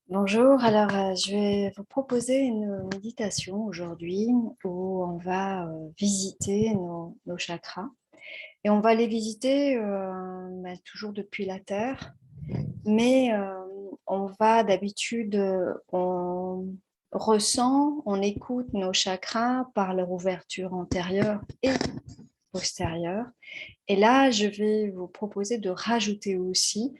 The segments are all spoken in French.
Bonjour, je vais vous proposer une méditation aujourd'hui où on va visiter nos chakras et on va les visiter toujours depuis la Terre, mais on va d'habitude, on ressent, on écoute nos chakras par leur ouverture antérieure et postérieure. Et là, je vais vous proposer de rajouter aussi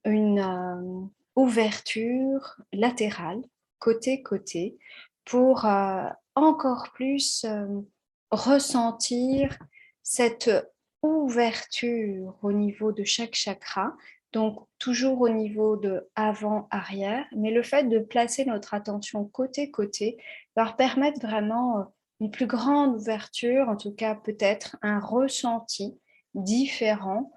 une ouverture latérale, côté-côté, pour encore plus ressentir cette ouverture au niveau de chaque chakra, donc toujours au niveau de avant-arrière, mais le fait de placer notre attention côté-côté va permettre vraiment une plus grande ouverture, en tout cas peut-être un ressenti différent,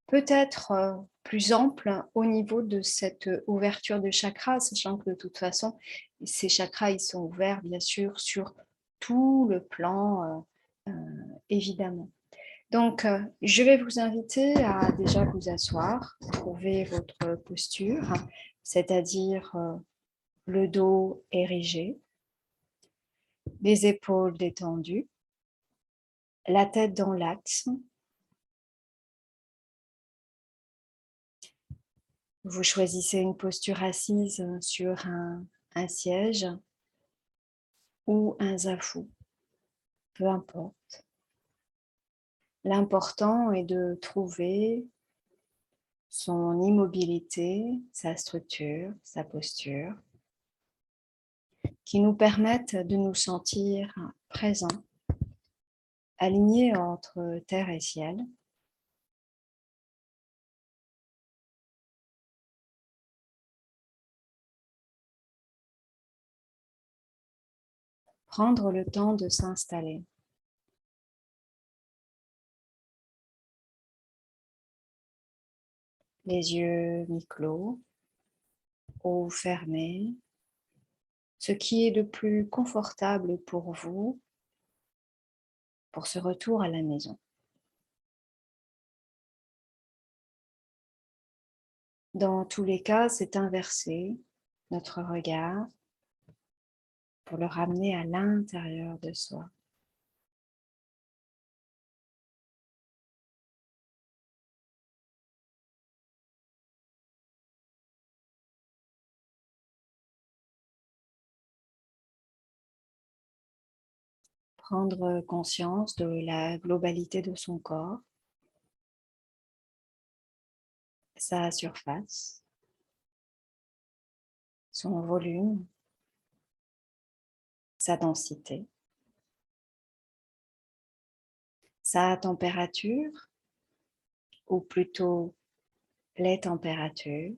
peut-être plus ample au niveau de cette ouverture de chakras, sachant que de toute façon, ces chakras, ils sont ouverts bien sûr sur tout le plan, évidemment. Donc, je vais vous inviter à déjà vous asseoir, trouver votre posture, c'est-à-dire le dos érigé, les épaules détendues, la tête dans l'axe. Vous choisissez une posture assise sur un siège ou un zafu, peu importe. L'important est de trouver son immobilité, sa structure, sa posture, qui nous permettent de nous sentir présents, alignés entre terre et ciel. Prendre le temps de s'installer. Les yeux mi-clos ou fermés, ce qui est le plus confortable pour vous pour ce retour à la maison. Dans tous les cas, c'est inverser notre regard pour le ramener à l'intérieur de soi. Prendre conscience de la globalité de son corps, sa surface, son volume, sa densité, sa température, ou plutôt les températures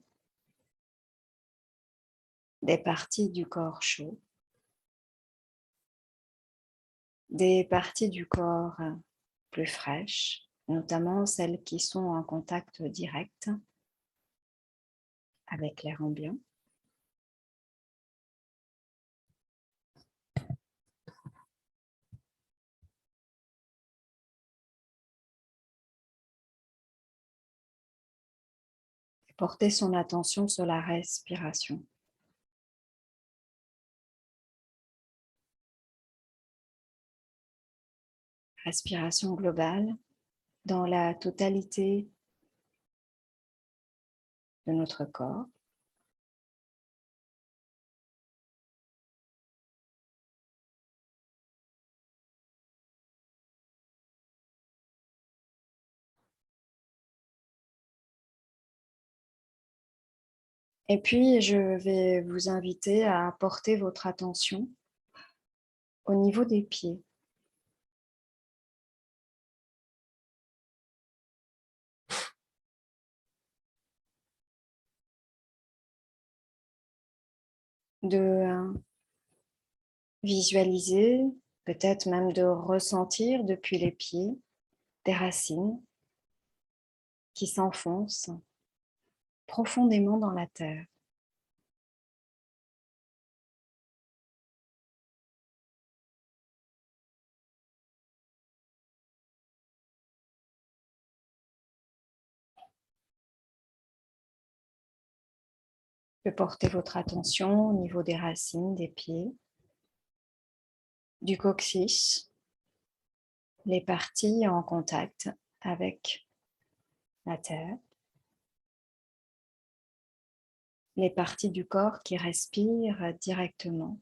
des parties du corps chaud, des parties du corps plus fraîches, notamment celles qui sont en contact direct avec l'air ambiant. Porter son attention sur la respiration. Respiration globale dans la totalité de notre corps. Et puis, je vais vous inviter à porter votre attention au niveau des pieds. De visualiser, peut-être même de ressentir depuis les pieds des racines qui s'enfoncent profondément dans la terre. pouvez porter votre attention au niveau des racines, des pieds, du coccyx, les parties en contact avec la terre, les parties du corps qui respirent directement,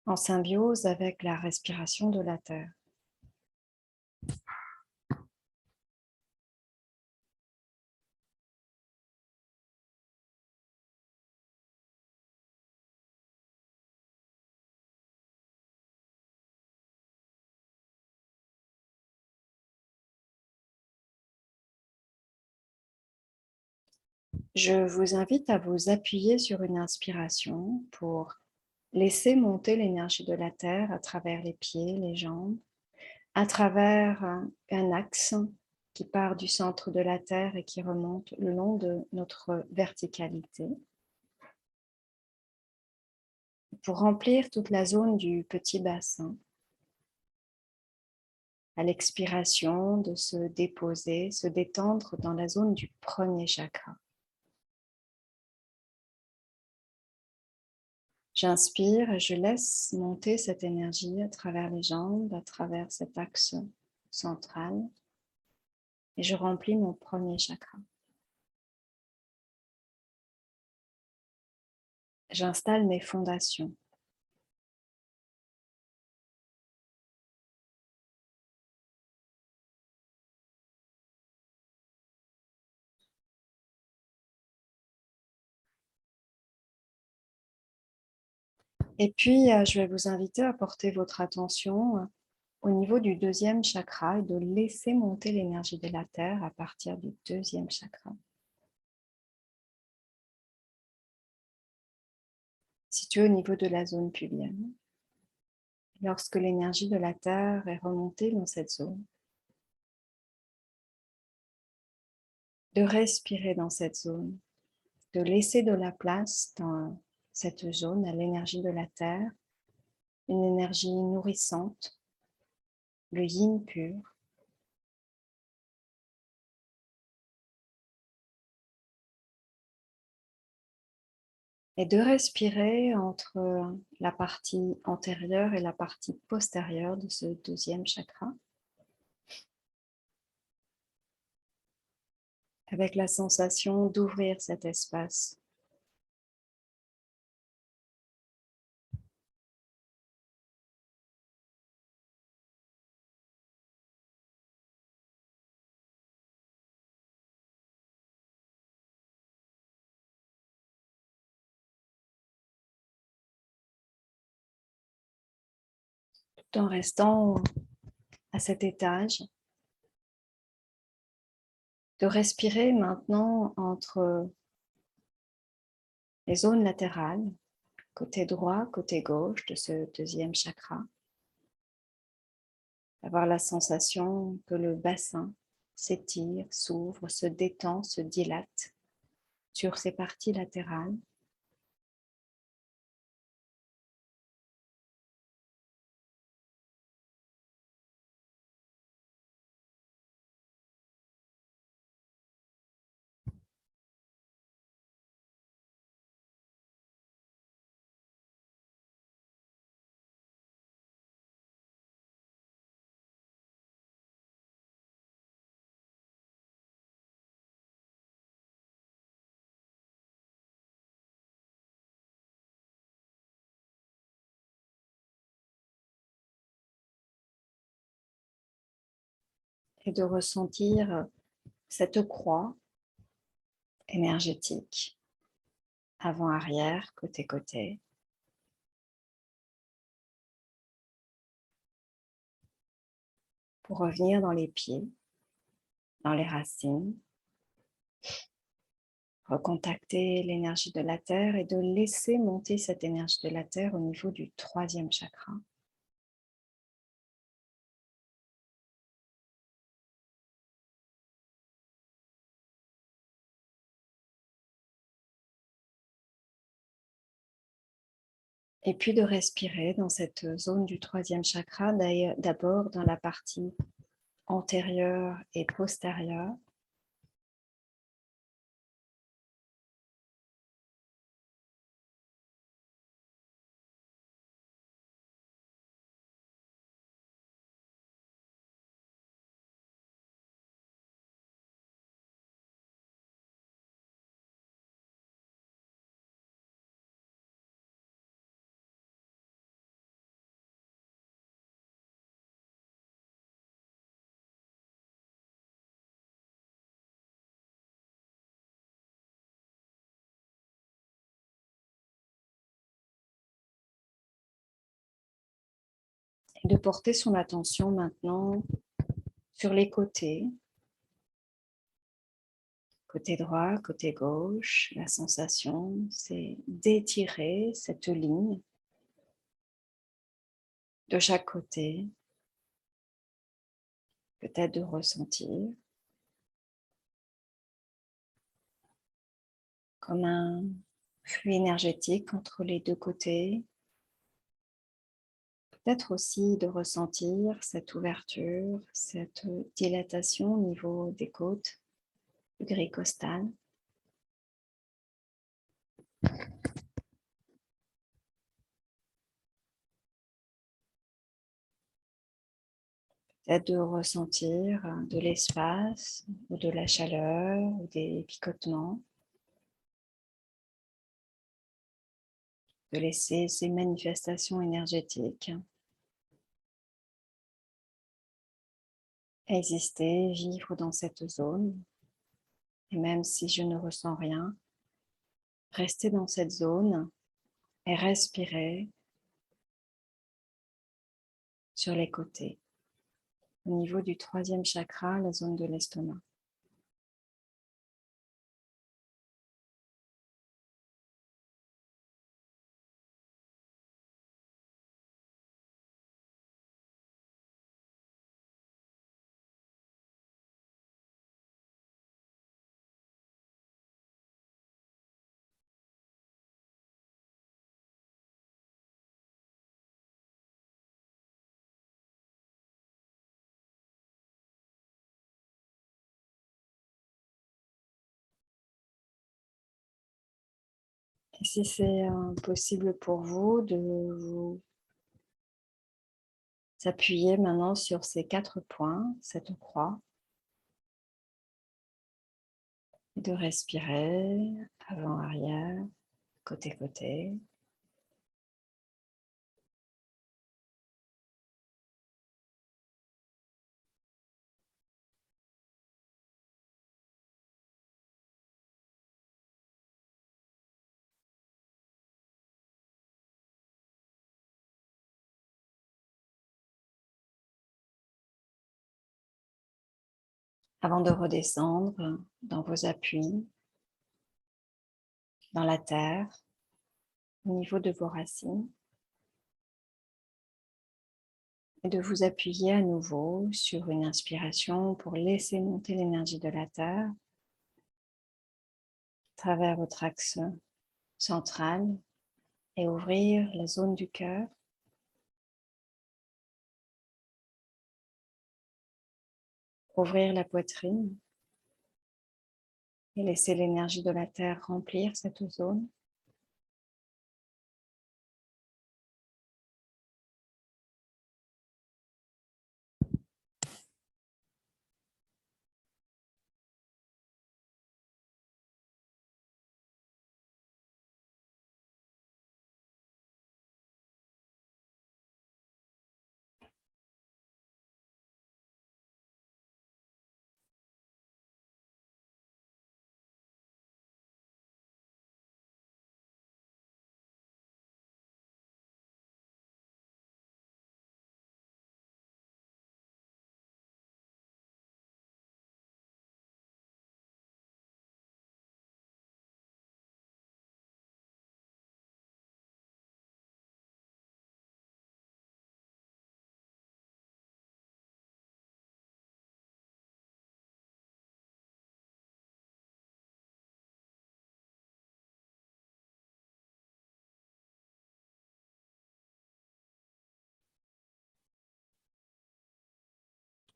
en symbiose avec la respiration de la terre. Je vous invite à vous appuyer sur une inspiration pour laisser monter l'énergie de la terre à travers les pieds, les jambes, à travers un axe qui part du centre de la terre et qui remonte le long de notre verticalité, pour remplir toute la zone du petit bassin. À l'expiration, de se déposer, se détendre dans la zone du premier chakra. J'inspire et je laisse monter cette énergie à travers les jambes, à travers cet axe central. Et je remplis mon premier chakra. J'installe mes fondations. Et puis, je vais vous inviter à porter votre attention au niveau du deuxième chakra et de laisser monter l'énergie de la terre à partir du deuxième chakra. Situé au niveau de la zone pubienne. Lorsque l'énergie de la terre est remontée dans cette zone, de respirer dans cette zone, de laisser de la place dans cette zone à l'énergie de la terre, une énergie nourrissante, le yin pur. Et de respirer entre la partie antérieure et la partie postérieure de ce deuxième chakra, avec la sensation d'ouvrir cet espace. Tout en restant à cet étage, de respirer maintenant entre les zones latérales, côté droit, côté gauche de ce deuxième chakra. Avoir la sensation que le bassin s'étire, s'ouvre, se détend, se dilate sur ses parties latérales. Et de ressentir cette croix énergétique, avant-arrière, côté-côté. Pour revenir dans les pieds, dans les racines, recontacter l'énergie de la terre et de laisser monter cette énergie de la terre au niveau du troisième chakra. Et puis de respirer dans cette zone du troisième chakra, d'abord dans la partie antérieure et postérieure, de porter son attention maintenant sur les côtés, côté droit, côté gauche. La sensation, c'est d'étirer cette ligne de chaque côté, peut-être de ressentir comme un flux énergétique entre les deux côtés. Peut-être aussi de ressentir cette ouverture, cette dilatation au niveau des côtes, du gris costal. Peut-être de ressentir de l'espace ou de la chaleur ou des picotements. De laisser ces manifestations énergétiques exister, vivre dans cette zone. Et même si je ne ressens rien, rester dans cette zone et respirer sur les côtés, au niveau du troisième chakra, la zone de l'estomac. Et si c'est possible pour vous de vous appuyer maintenant sur ces 4 points, cette croix, et de respirer avant, arrière, côté, côté. Avant de redescendre dans vos appuis, dans la terre, au niveau de vos racines, et de vous appuyer à nouveau sur une inspiration pour laisser monter l'énergie de la terre à travers votre axe central et ouvrir la zone du cœur. Ouvrir la poitrine et laisser l'énergie de la terre remplir cette zone.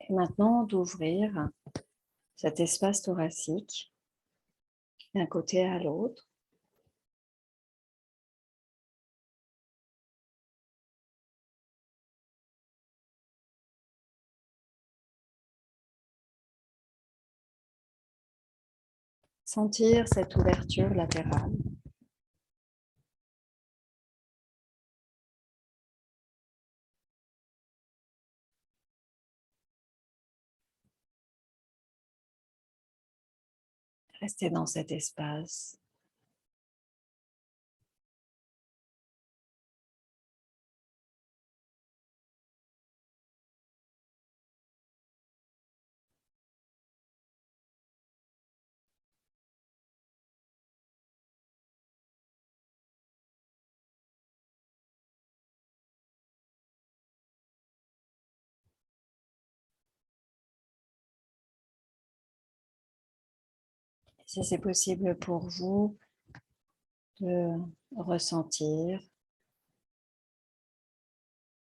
Et maintenant, d'ouvrir cet espace thoracique d'un côté à l'autre. Sentir cette ouverture latérale. Rester dans cet espace. Si c'est possible pour vous de ressentir,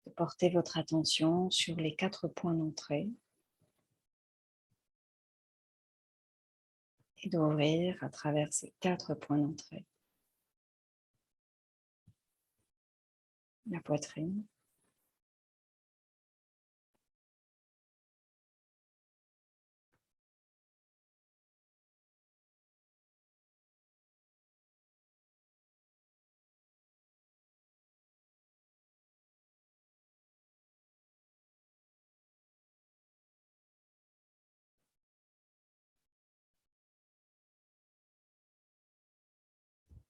de porter votre attention sur les 4 points d'entrée et d'ouvrir à travers ces 4 points d'entrée la poitrine,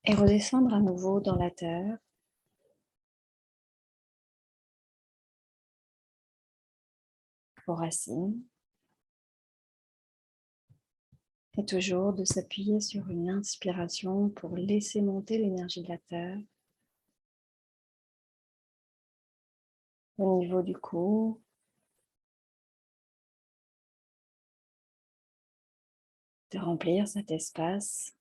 et redescendre à nouveau dans la terre, aux racines, et toujours de s'appuyer sur une inspiration pour laisser monter l'énergie de la terre au niveau du cou, de remplir cet espace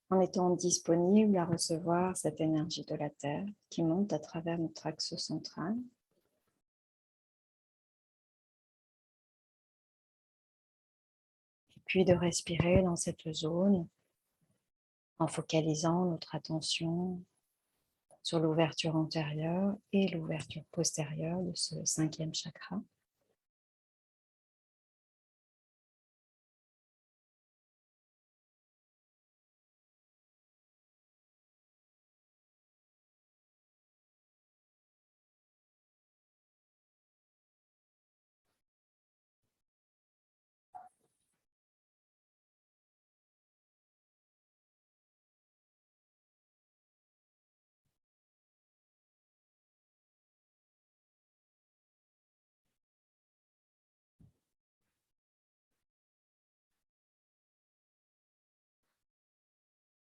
en étant disponible à recevoir cette énergie de la terre qui monte à travers notre axe central. Et puis de respirer dans cette zone en focalisant notre attention sur l'ouverture antérieure et l'ouverture postérieure de ce 5e chakra.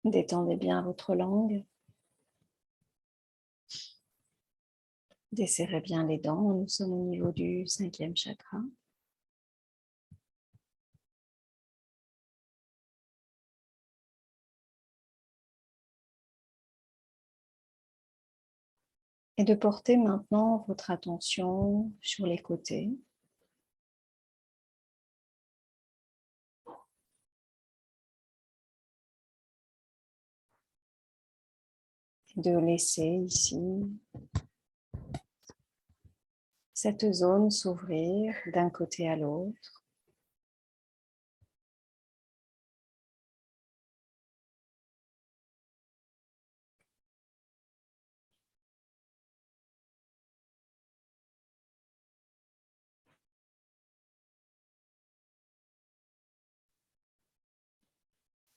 Détendez bien votre langue. Desserrez bien les dents. Nous sommes au niveau du 5e chakra. Et de porter maintenant votre attention sur les côtés. De laisser ici cette zone s'ouvrir d'un côté à l'autre.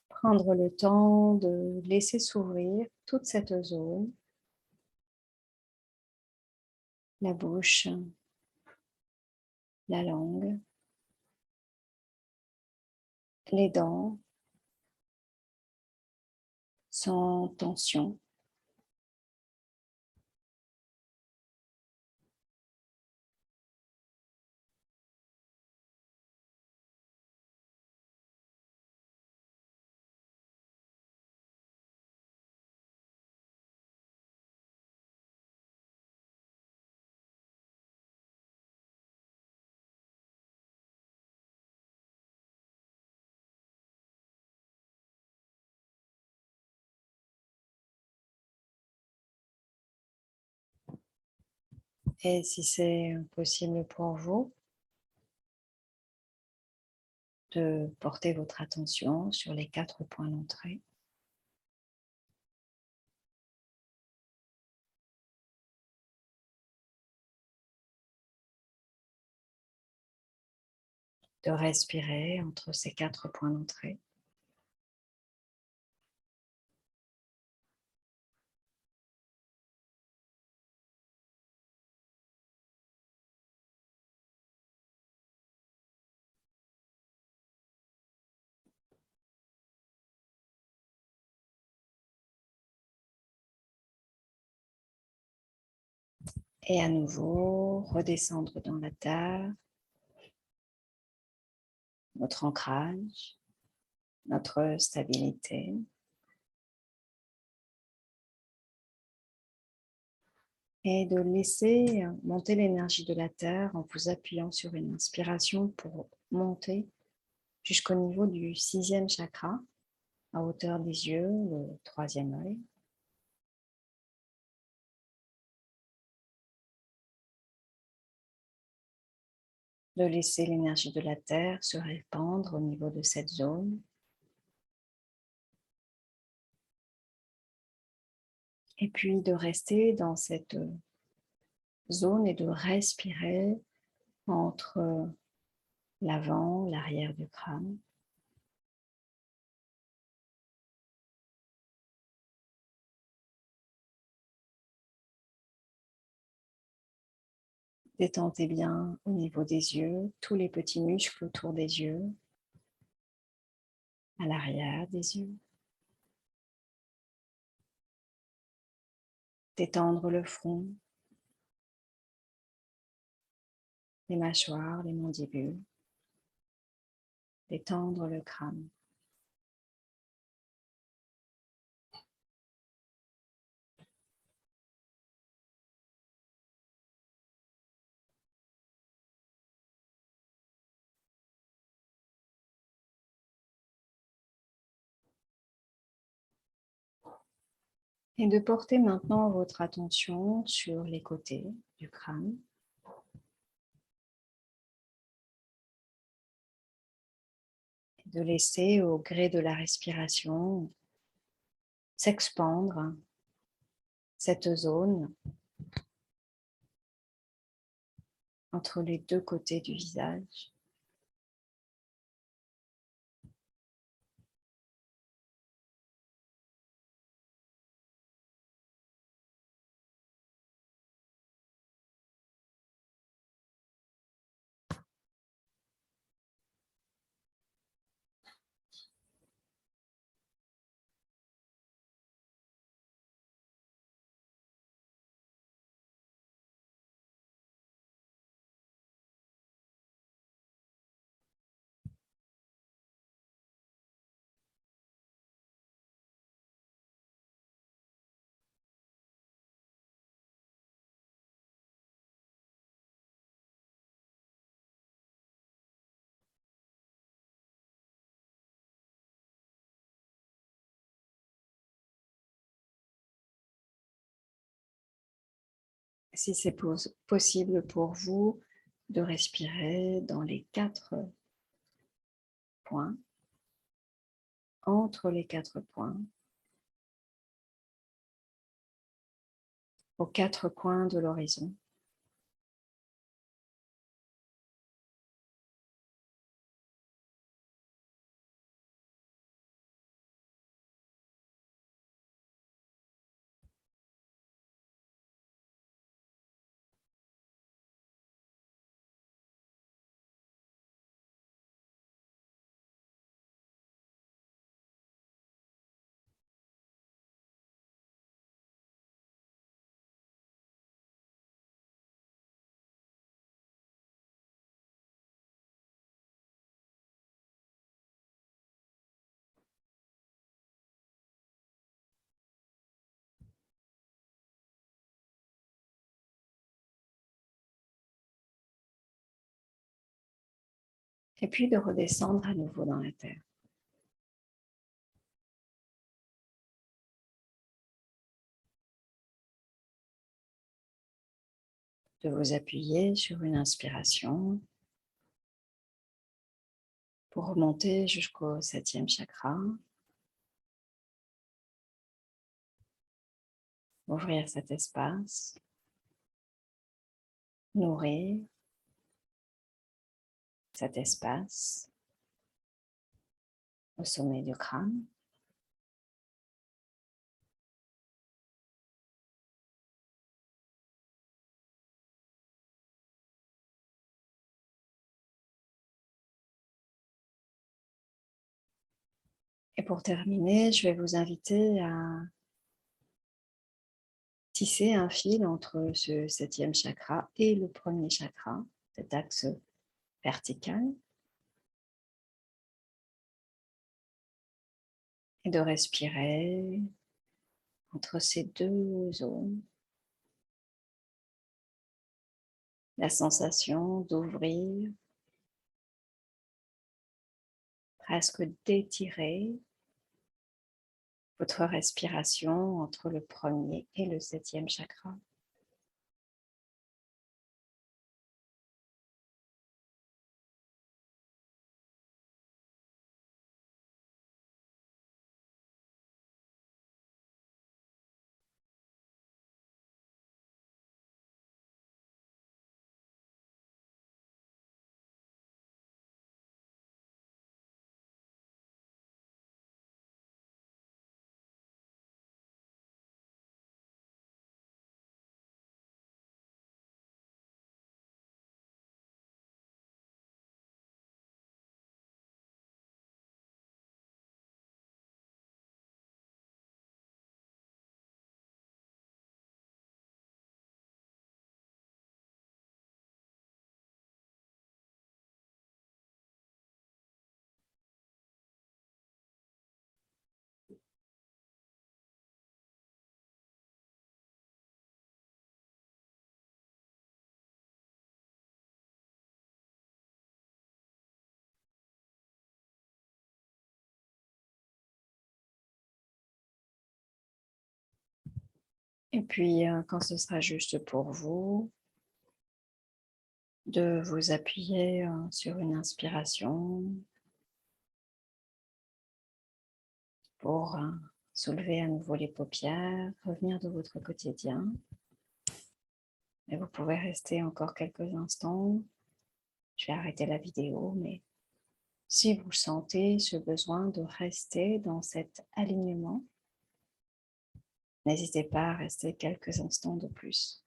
Prendre le temps de laisser s'ouvrir toute cette zone, la bouche, la langue, les dents, sans tension. Et si c'est possible pour vous, de porter votre attention sur les 4 points d'entrée. De respirer entre ces 4 points d'entrée. Et à nouveau, redescendre dans la terre notre ancrage, notre stabilité. Et de laisser monter l'énergie de la Terre en vous appuyant sur une inspiration pour monter jusqu'au niveau du 6e chakra, à hauteur des yeux, le 3e œil. De laisser l'énergie de la Terre se répandre au niveau de cette zone. Et puis de rester dans cette zone et de respirer entre l'avant, l'arrière du crâne. Détendez bien au niveau des yeux, tous les petits muscles autour des yeux, à l'arrière des yeux. Détendre le front, les mâchoires, les mandibules. Détendre le crâne. Et de porter maintenant votre attention sur les côtés du crâne. Et de laisser au gré de la respiration s'expandre cette zone entre les deux côtés du visage. Si c'est possible pour vous de respirer dans les 4 points, entre les 4 points, aux 4 coins de l'horizon. Et puis de redescendre à nouveau dans la terre. De vous appuyer sur une inspiration pour remonter jusqu'au 7e chakra. Ouvrir cet espace, nourrir cet espace au sommet du crâne. Et pour terminer, je vais vous inviter à tisser un fil entre ce 7e chakra et le 1er chakra, cet axe vertical. et de respirer entre ces deux zones. La sensation d'ouvrir, presque d'étirer votre respiration entre le premier et le 7e chakra. Et puis, quand ce sera juste pour vous, de vous appuyer sur une inspiration pour soulever à nouveau les paupières, revenir de votre quotidien. Et vous pouvez rester encore quelques instants. Je vais arrêter la vidéo, mais si vous sentez ce besoin de rester dans cet alignement, n'hésitez pas à rester quelques instants de plus.